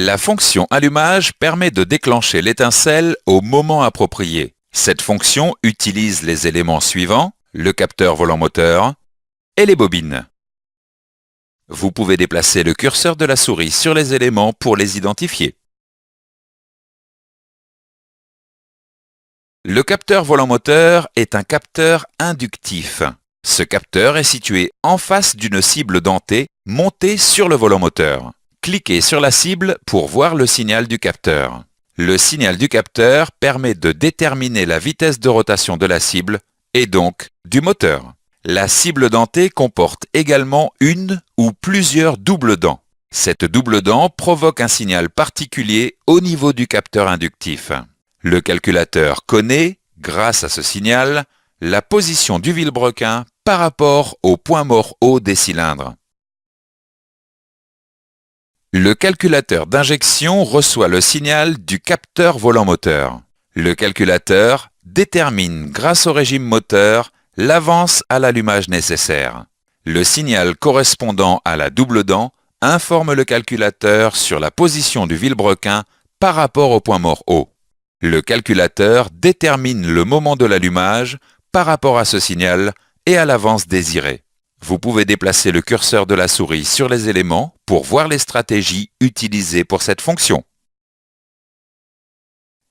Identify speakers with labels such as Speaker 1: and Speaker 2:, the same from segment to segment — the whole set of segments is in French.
Speaker 1: La fonction allumage permet de déclencher l'étincelle au moment approprié. Cette fonction utilise les éléments suivants, le capteur volant moteur et les bobines. Vous pouvez déplacer le curseur de la souris sur les éléments pour les identifier. Le capteur volant moteur est un capteur inductif. Ce capteur est situé en face d'une cible dentée montée sur le volant moteur. Cliquez sur la cible pour voir le signal du capteur. Le signal du capteur permet de déterminer la vitesse de rotation de la cible et donc du moteur. La cible dentée comporte également une ou plusieurs doubles dents. Cette double dent provoque un signal particulier au niveau du capteur inductif. Le calculateur connaît, grâce à ce signal, la position du vilebrequin par rapport au point mort haut des cylindres. Le calculateur d'injection reçoit le signal du capteur volant moteur. Le calculateur détermine, grâce au régime moteur, l'avance à l'allumage nécessaire. Le signal correspondant à la double dent informe le calculateur sur la position du vilebrequin par rapport au point mort haut. Le calculateur détermine le moment de l'allumage par rapport à ce signal et à l'avance désirée. Vous pouvez déplacer le curseur de la souris sur les éléments pour voir les stratégies utilisées pour cette fonction.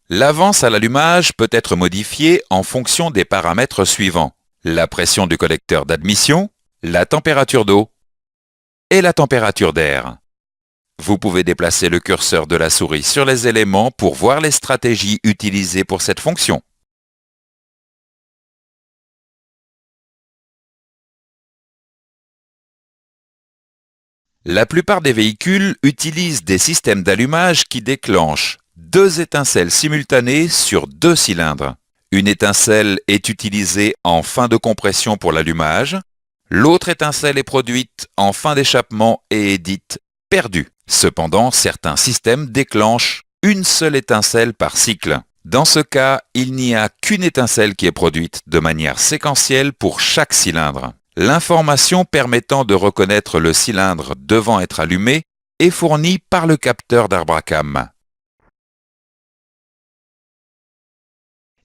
Speaker 1: L'avance à l'allumage peut être modifiée en fonction des paramètres suivants: la pression du collecteur d'admission, la température d'eau et la température d'air. Vous pouvez déplacer le curseur de la souris sur les éléments pour voir les stratégies utilisées pour cette fonction. La plupart des véhicules utilisent des systèmes d'allumage qui déclenchent deux étincelles simultanées sur deux cylindres. Une étincelle est utilisée en fin de compression pour l'allumage, l'autre étincelle est produite en fin d'échappement et est dite perdue. Cependant, certains systèmes déclenchent une seule étincelle par cycle. Dans ce cas, il n'y a qu'une étincelle qui est produite de manière séquentielle pour chaque cylindre. L'information permettant de reconnaître le cylindre devant être allumé est fournie par le capteur d'Arbracam.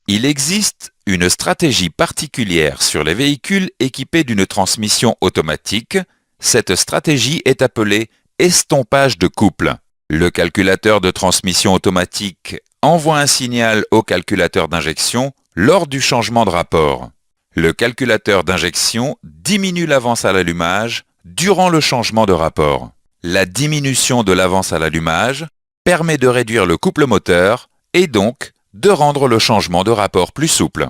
Speaker 1: Il existe une stratégie particulière sur les véhicules équipés d'une transmission automatique. Cette stratégie est appelée estompage de couple. Le calculateur de transmission automatique envoie un signal au calculateur d'injection lors du changement de rapport. Le calculateur d'injection diminue l'avance à l'allumage durant le changement de rapport. La diminution de l'avance à l'allumage permet de réduire le couple moteur et donc de rendre le changement de rapport plus souple.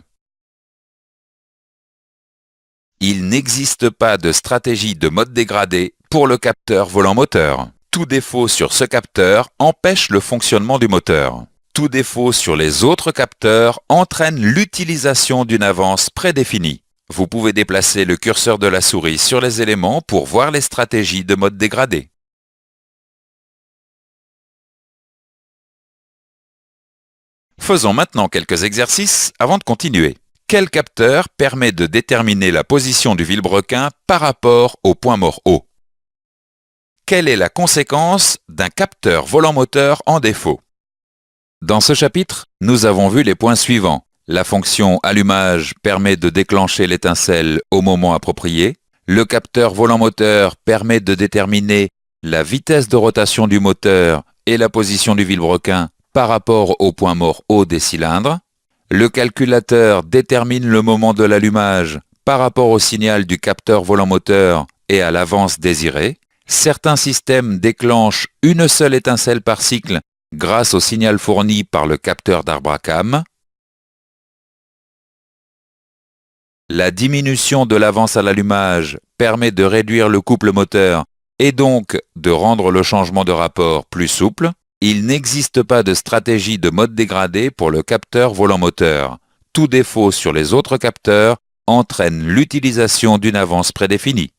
Speaker 1: Il n'existe pas de stratégie de mode dégradé pour le capteur volant moteur. Tout défaut sur ce capteur empêche le fonctionnement du moteur. Tout défaut sur les autres capteurs entraîne l'utilisation d'une avance prédéfinie. Vous pouvez déplacer le curseur de la souris sur les éléments pour voir les stratégies de mode dégradé. Faisons maintenant quelques exercices avant de continuer. Quel capteur permet de déterminer la position du vilebrequin par rapport au point mort haut? Quelle est la conséquence d'un capteur volant moteur en défaut? Dans ce chapitre, nous avons vu les points suivants. La fonction allumage permet de déclencher l'étincelle au moment approprié. Le capteur volant moteur permet de déterminer la vitesse de rotation du moteur et la position du vilebrequin par rapport au point mort haut des cylindres. Le calculateur détermine le moment de l'allumage par rapport au signal du capteur volant moteur et à l'avance désirée. Certains systèmes déclenchent une seule étincelle par cycle grâce au signal fourni par le capteur d'Arbracam. La diminution de l'avance à l'allumage permet de réduire le couple moteur et donc de rendre le changement de rapport plus souple. Il n'existe pas de stratégie de mode dégradé pour le capteur volant moteur. Tout défaut sur les autres capteurs entraîne l'utilisation d'une avance prédéfinie.